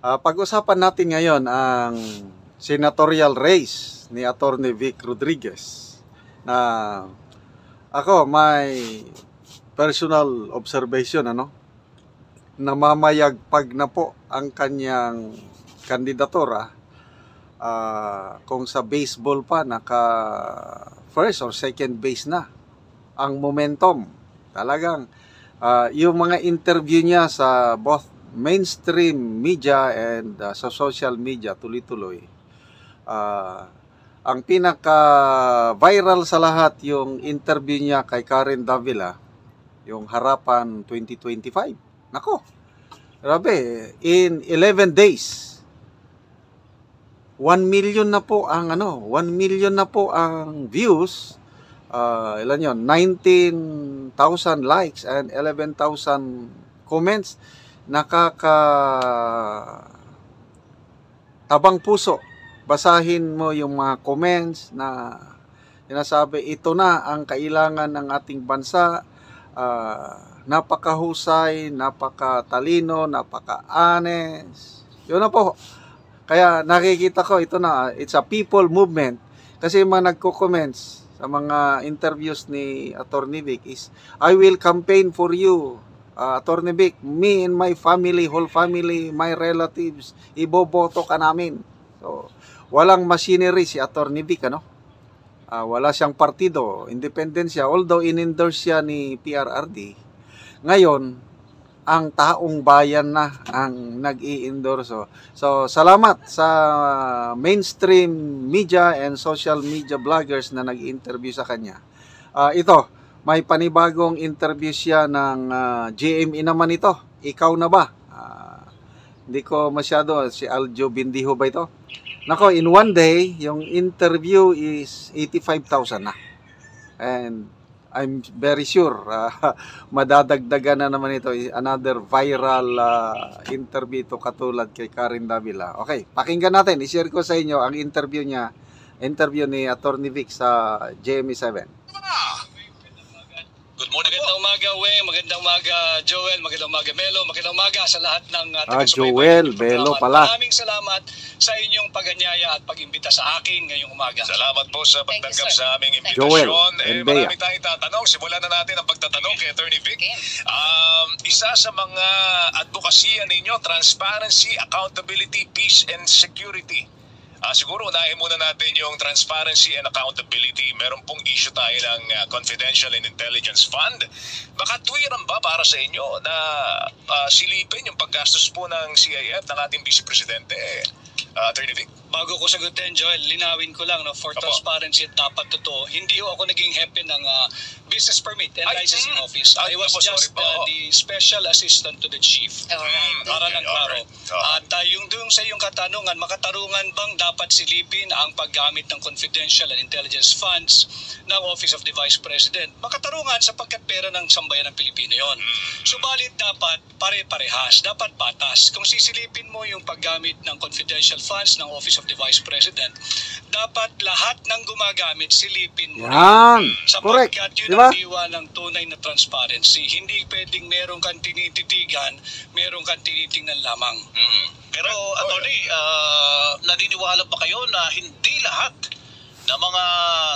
Pag-usapan natin ngayon ang senatorial race ni Atty. Vic Rodriguez na ako may personal observation namamayagpag na po ang kanyang kandidatura. Kung sa baseball pa naka first or second base na ang momentum. Talagang yung mga interview niya sa both mainstream media and sa social media tuloy-tuloy. Ang pinaka-viral sa lahat yung interview niya kay Karen Davila, yung Harapan 2025. Nako, grabe, in 11 days, 1 million na po ang 1 million na po ang views. Ilan yun? 19,000 likes and 11,000 comments. Tabang puso. Basahin mo yung mga comments na sinasabi, ito na ang kailangan ng ating bansa. Napakahusay, napakatalino, napaka-honest. Yun na po. Kaya nakikita ko, ito na, it's a people movement. Kasi mga nagko-comments sa mga interviews ni Atty. Vic is, I will campaign for you, Atty. Vic, me and my family, whole family, my relatives, iboboto ka namin. So, walang machinery si Atty. Vic, wala siyang partido, independent siya, although in-endorse siya ni PRRD. Ngayon, ang taong bayan na ang nag-i-endorse. So, salamat sa mainstream media and social media bloggers na nag-interview sa kanya. Ito, may panibagong interview siya ng GMA naman ito. Ikaw na ba? Hindi ko masyado, si Aljo Bindiho ba ito? Nako, in one day, yung interview is 85,000 na. And I'm very sure madadagdagan na naman ito, another viral interview ito katulad kay Karen Davila. Okay, pakinggan natin. I-share ko sa inyo ang interview ni Atty. Vic sa GMA7. Good morning. Magandang umaga, Weng. Magandang umaga, Joel. Magandang umaga, Melo. Magandang umaga sa lahat ng Joel, Melo pala. Maraming salamat sa inyong pag-anyaya at pag-imbita sa akin ngayong umaga. Salamat po sa pagtanggap sa aming imbitasyon. Joel, marami tayong tatanong. Simulan na natin ang pagtatanong kay Atty. Vic. Isa sa mga advokasya ninyo, transparency, accountability, peace, and security. Siguro unahin muna natin yung transparency and accountability. Meron pong issue tayo ng Confidential and Intelligence Fund. Baka tuwiran ba para sa inyo na silipin yung paggastos po ng CIF ng ating Vice Presidente, Atty. Vic? Bago ko sagutin, Joel, linawin ko lang for transparency at dapat totoo. Hindi ako naging hepe ng business permit and licensing office. I was just the special assistant to the chief. Para lang klaro. At yung doon sa iyong katanungan, makatarungan bang dapat silipin ang paggamit ng confidential and intelligence funds ng Office of the Vice President? Makatarungan sapagkat pera ng sambayan ng Pilipino yon. Subalit dapat pare-parehas, dapat patas. Kung sisilipin mo yung paggamit ng confidential funds ng Office of the Vice President, dapat lahat ng gumagamit silipin mo yan. Sapagkat yun diba? ang diwa ng tunay na transparency. Hindi pwedeng meron kang tinititigan, meron kang tinitingnan lamang. Pero, Atty., naniniwala ba kayo na hindi lahat na mga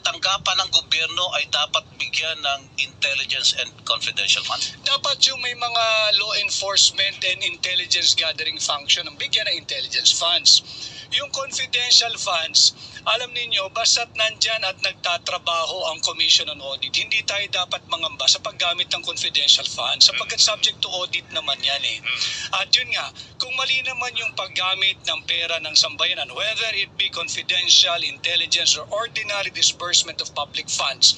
tanggapan ng gobyerno ay dapat bigyan ng intelligence and confidential fund? Dapat yung may mga law enforcement and intelligence gathering function ang bigyan ng intelligence funds. Yung confidential funds, alam ninyo, basta't nandyan at nagtatrabaho ang Commission on Audit, hindi tayo dapat mangamba sa paggamit ng confidential funds sapagkat subject to audit naman yan eh. At yun nga, kung mali naman yung paggamit ng pera ng sambayanan, whether it be confidential, intelligence, or ordinary disbursement of public funds,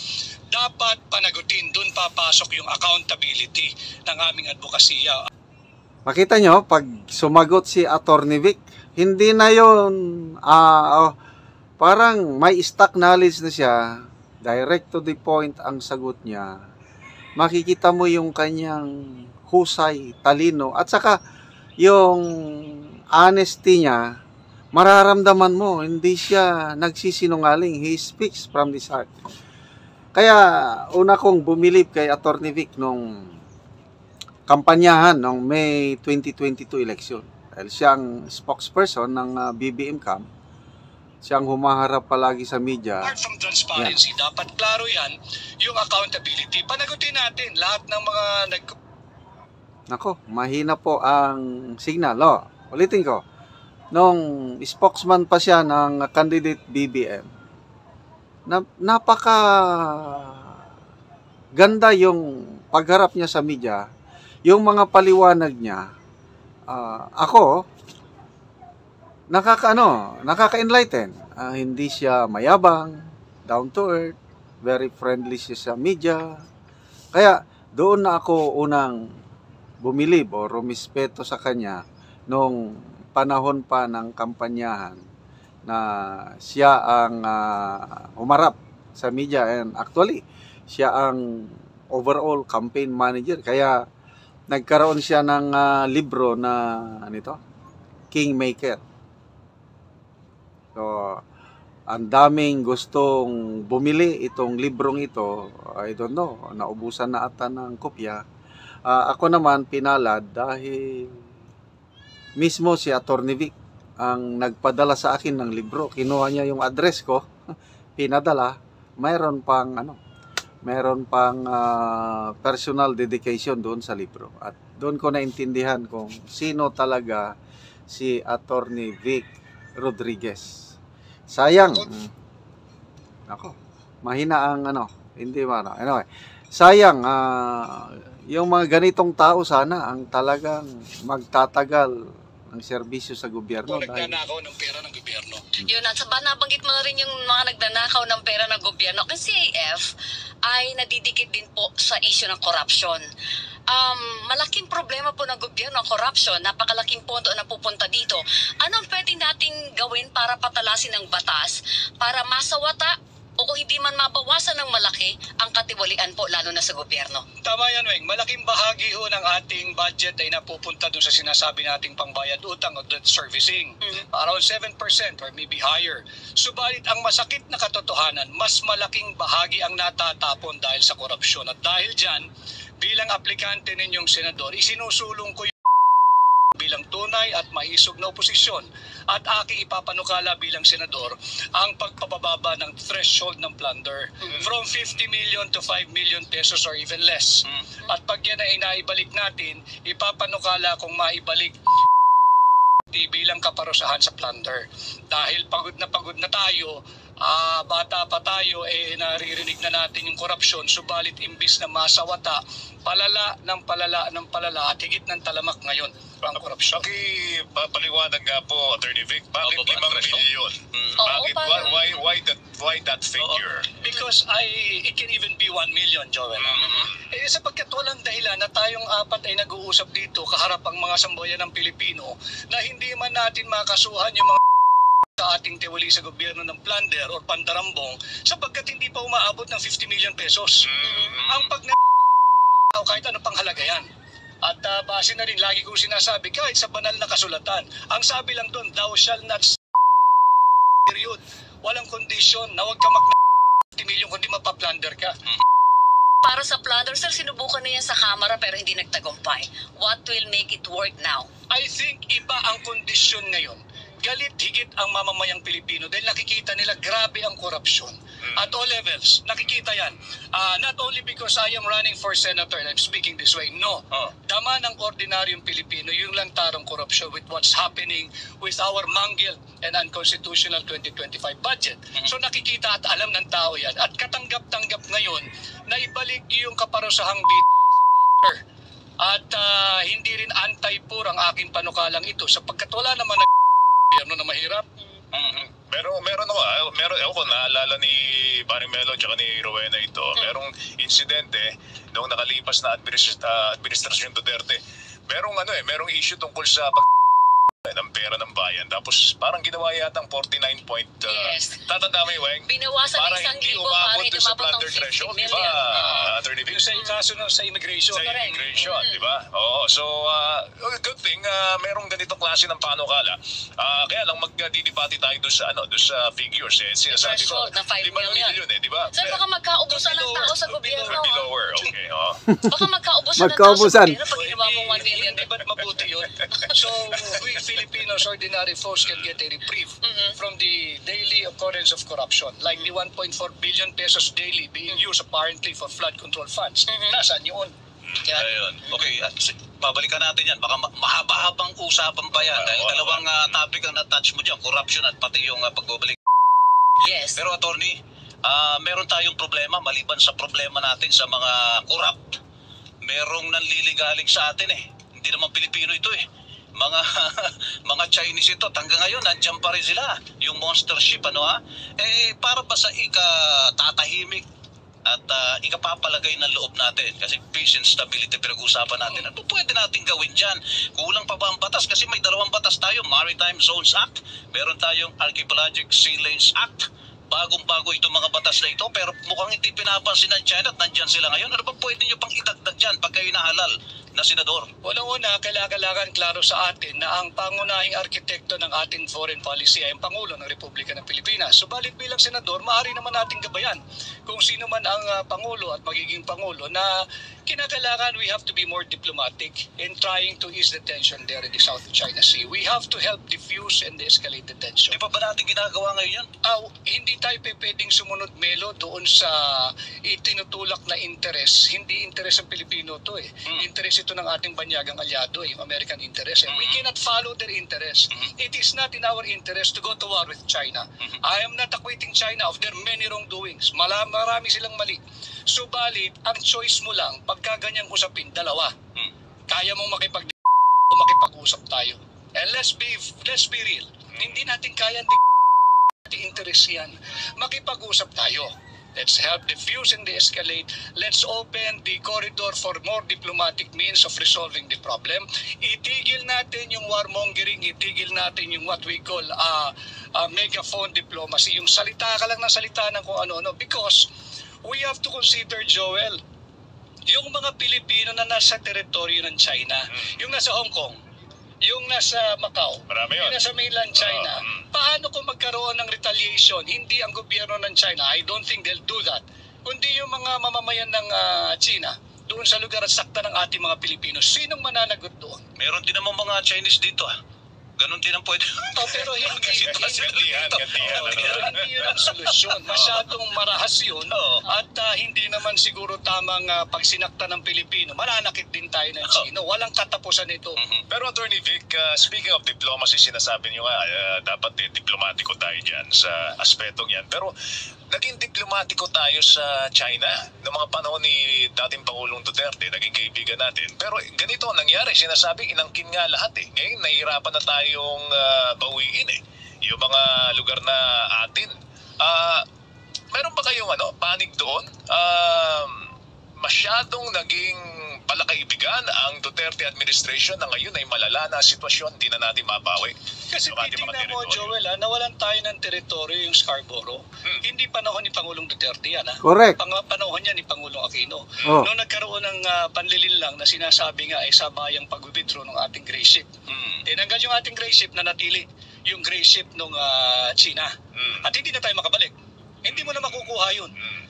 dapat panagutin. Doon papasok yung accountability ng aming advokasya. Makita nyo, pag sumagot si Atty. Vic, hindi na yun, parang may stock knowledge na siya, direct to the point ang sagot niya. Makikita mo yung kanyang husay, talino, at saka yung honesty niya, mararamdaman mo, hindi siya nagsisinungaling. He speaks from his heart. Kaya una kong bumilib kay Atty. Vic nung kampanyahan ng May 2022 election. Dahil siyang spokesperson ng BBM camp, siyang humaharap palagi sa media. Apart from transparency, dapat klaro yan, yung accountability. Panagutin natin lahat ng mga Nako, mahina po ang signal. Ulitin ko. Nung spokesman pa siya ng candidate BBM, napaka ganda yung pagharap niya sa media, yung mga paliwanag niya. Ako, nakaka-enlighten. Hindi siya mayabang, down to earth, very friendly siya sa media. Kaya doon na ako unang bumilib o rumispeto sa kanya nung panahon pa ng kampanyahan na siya ang humarap sa media, and actually siya ang overall campaign manager. Kaya nagkaroon siya ng libro na Kingmaker. So ang daming gustong bumili itong librong ito. I don't know, naubusan na ata ng kopya. Ako naman pinalad dahil mismo si Atty. Vic ang nagpadala sa akin ng libro. Kinuha niya yung address ko, pinadala. Mayroon pang personal dedication doon sa libro. At doon ko naintindihan kung sino talaga si Atty. Vic Rodriguez. Sayang. Ako, mahina ang hindi ba anyway. Sayang, yung mga ganitong tao sana ang talagang magtatagal ng serbisyo sa gobyerno. nagnanakaw ng pera ng gobyerno. Yun, at nabanggit mo na rin yung mga nagnanakaw ng pera ng gobyerno. Kasi CAF ay nadidikit din po sa issue ng corruption. Malaking problema po ng gobyerno ang corruption. Napakalaking pondo na pupunta dito. Anong pwede nating gawin para patalasin ang batas para masawata o kung hindi man mabawasan ng malaki ang katiwalian po lalo na sa gobyerno? Tama yan, Weng. Malaking bahagi ho ng ating budget ay napupunta doon sa sinasabi nating pangbayad utang o debt servicing. Around 7% or maybe higher. Subalit ang masakit na katotohanan, mas malaking bahagi ang natatapon dahil sa korupsyon. At dahil dyan, bilang aplikante ninyong senador, isinusulong ko bilang tunay at maisog na oposisyon at aking ipapanukala bilang senador ang pagpapababa ng threshold ng plunder from 50 million to 5 million pesos or even less. At pag yan ay naibalik natin, ipapanukala kung maibalik bilang kaparusahan sa plunder. Dahil pagod na tayo, bata pa tayo, naririnig na natin yung korupsyon, subalit imbis na masawata, palala at higit ng talamak ngayon ang korupsyon. Paliwanag nga po, Attorney Vic, bakit 5 milyon? Bakit, why that figure? Because it can even be 1 million, Joel. Sapagkat walang dahilan na tayong apat ay nag-uusap dito kaharap ang mga sambayan ng Pilipino na hindi man natin makasuhan yung mga sa ating tiwali sa gobyerno ng plunder or pandarambong sapagkat hindi pa umaabot ng 50 million pesos. Ang kahit ano pang halaga yan. At base na rin, lagi kong sinasabi, kahit sa banal na kasulatan, ang sabi lang doon, thou shall not period. Walang kondisyon na huwag ka 50 million kundi mapaplunder ka. Para sa plunder, sir, sinubukan na yan sa Kamara pero hindi nagtagumpay. What will make it work now? I think iba ang kondisyon ngayon. Galit higit ang mamamayang Pilipino dahil nakikita nila grabe ang korupsyon. At all levels, nakikita yan. Not only because I am running for senator and I'm speaking this way, no. Dama ng ordinaryong Pilipino yung lantarong korupsyon with what's happening with our mangled and unconstitutional 2025 budget. So nakikita at alam ng tao yan. At katanggap-tanggap ngayon na ibalik yung kaparusahang at hindi rin anti-poor ang aking panukalang ito sapagkat wala naman na mahirap. Meron ako naalala ni Barry Melo at ni Rowena ito. Merong insidente noong nakalipas na administrasyon Duterte. Merong issue tungkol sa ng pera ng bayan. Tapos parang ginawa yatang 49 point. Yes. Tatanda mo yung Weng? Binawasan ng 1,000 para hindi umabot ng 50 million. Diba, Attorney Vic? Yung sa kaso sa immigration. Sa immigration, di ba? Oo, so good thing merong ganitong klase ng panukala. Kaya lang magdidebate tayo doon sa figures. Sinasabi ko, threshold na 5 million. di ba? Sir, baka magkaubusan ng tao sa gobyerno. Be lower, okay. Baka magkaubusan ng tao sa gobyerno pag ginawa mong 1 million. Hindi ba't mabuti yun? So, we feel us ordinary folks can get a reprieve from the daily occurrence of corruption. Like the 1.4 billion pesos daily being used apparently for flood control funds. Nasaan yun? Ayun. Okay, babalikan natin yan. Baka mahaba-habang usapan pa yan. Dahil dalawang topic ang na-touch mo dyan, corruption at pati yung pagbabalik. Yes. Pero attorney, meron tayong problema maliban sa problema natin sa mga corrupt. Merong nanliligalig sa atin eh. Hindi naman Pilipino ito eh. Mga mga Chinese ito, hanggang ngayon nandiyan pa rin sila. Yung monster ship, para ba sa ikatatahimik at ikapapalagay ng loob natin? Kasi peace and stability pinag-uusapan natin. Ano pwede natin gawin dyan? Kulang pa ba ang batas? Kasi may dalawang batas tayo, Maritime Zones Act, meron tayong Archipelagic Sea Lanes Act. Bagong-bago itong mga batas na ito, pero mukhang hindi pinapansin ng China at nandyan sila ngayon. Ano ba pwede nyo pang idagdag dyan pagka inahalal na senador? Unang-una, kailangan klaro sa atin na ang pangunahing arkitekto ng ating foreign policy ay ang Pangulo ng Republika ng Pilipinas. Subalit bilang senador, maaari naman nating gabayan kung sino man ang Pangulo at magiging Pangulo na kinakailangan we have to be more diplomatic in trying to ease the tension there in the South China Sea. We have to help diffuse and de-escalate the tension. Di pa ba natin ginagawa ngayon yun? Hindi tayo pwedeng sumunod melo doon sa itinutulak na interest. Hindi interest ng Pilipino to eh. Interest ito ng ating banyagang alyado, yung American interest. And we cannot follow their interest. It is not in our interest to go to war with China. I am not acquitting China of their many wrongdoings. Marami silang mali. Subalit, ang choice mo lang, pagka ganyang usapin, dalawa. Kaya mong makipag-usap tayo. And let's be real. Hindi natin kaya interest yan. Makipag-usap tayo. Let's help diffuse and de-escalate. Let's open the corridor for more diplomatic means of resolving the problem. Itigil natin yung warmongering, itigil natin yung what we call megaphone diplomacy. Yung salita ka lang ng salita ng kung ano-ano. Because we have to consider, Joel, yung mga Pilipino na nasa teritoryo ng China, yung nasa Hong Kong, yung nasa Macau, yung nasa mainland China, paano kung magkaroon ng retaliation? Hindi ang gobyerno ng China, I don't think they'll do that, kundi yung mga mamamayan ng China, doon sa lugar at sakta ng ating mga Pilipino. Sinong mananagot doon? Meron din naman mga Chinese dito Ganon din ang pwede. Pero hindi Gantihan. yun ang solusyon. Masyadong marahas yun at hindi naman siguro tamang pag sinakta ng Pilipino. Mananakit din tayo ng Chino. Walang katapusan ito. Pero Attorney Vic, speaking of diplomacy, sinasabi nyo nga, dapat diplomatiko tayo dyan sa aspetong yan. Pero naging diplomatiko tayo sa China noong mga panahon ni dating Pangulong Duterte, naging kaibigan natin. Pero ganito ang nangyari, sinasabi, inangkin nga lahat Ngayon, nahihirapan na tayong bawiin yung mga lugar na atin. Meron ba kayong panig doon? Masyadong naging palakaibigan ang Duterte administration na ngayon ay malala na sitwasyon, hindi na natin mabawi. Kasi titignan mo, Joel, nawalan tayo ng teritoryo yung Scarborough. Hindi panahon ni Pangulong Duterte yan. Correct. Panahon niya ni Pangulong Aquino. Oh. Noong nagkaroon ng panlilinlang na sinasabi nga ay sabayang pag-withdraw ng ating gray ship. Tinanggal yung ating gray ship na natili yung gray ship ng China. At hindi na tayo makabalik. Hindi mo na makukuha yun.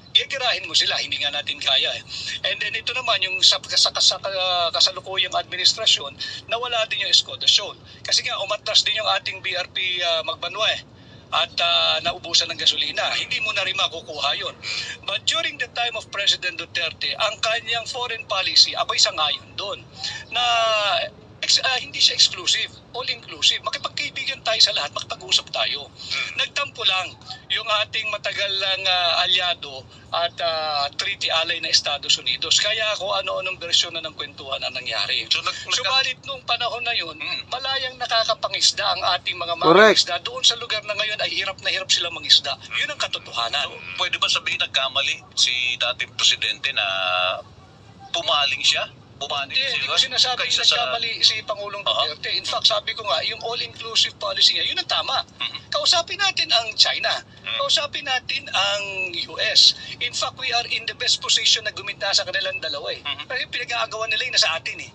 Gagirahin mo sila, hindi nga natin kaya And then ito naman yung sa kasalukuyang administrasyon, nawala din yung Escoda Shoal. Kasi nga umatras din yung ating BRP Magbanwa at naubusan ng gasolina. Hindi mo na rin makukuha yun. But during the time of President Duterte, ang kanyang foreign policy, ako'y sangayon doon, na hindi siya exclusive, all-inclusive. Makipagkaibigan tayo sa lahat, makipag-usap tayo. Nagtampo lang yung ating matagal lang alyado at treaty ally na Estados Unidos. Kaya ako ano-anong bersyon na ng kwentuhan ang nangyari. Subalit nung panahon na yun, malayang nakakapangisda ang ating mga mangisda. Doon sa lugar na ngayon ay hirap na hirap silang mangisda. Yun ang katotohanan. Pwede ba sabihin nagkamali si dating presidente na pumaling siya? Hindi ko sinasabi na nagkamali si Pangulong Duterte. In fact, sabi ko nga, yung all-inclusive policy niya, yun ang tama. Kausapin natin ang China. Kausapin natin ang US. In fact, we are in the best position na guminta sa kanilang dalawa Kasi pinag-aagawan nila yung nasa atin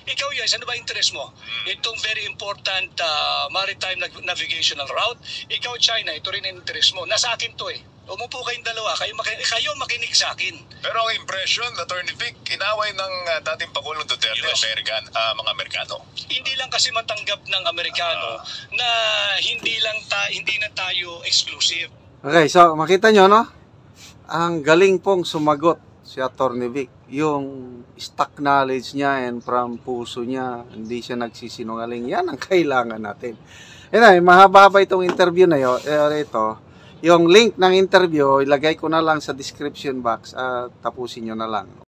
Ikaw yes, ano ba interest mo? Itong very important maritime navigational route. Ikaw China, ito rin ang interest mo. Nasa akin to Umupo kayong dalawa, kayo makinig sa akin. Pero ang impression, Attorney Vic, inaway ng dating Pangulong Duterte, mga Amerikano. Hindi lang kasi matanggap ng Amerikano na hindi na tayo exclusive. Okay, so makita nyo, no? Ang galing pong sumagot si Attorney Vic. Yung stock knowledge niya and from puso niya, hindi siya nagsisinungaling. Yan ang kailangan natin. Yan, mahaba-haba itong interview na yun. Ito, yung link ng interview, ilagay ko na lang sa description box at tapusin nyo na lang.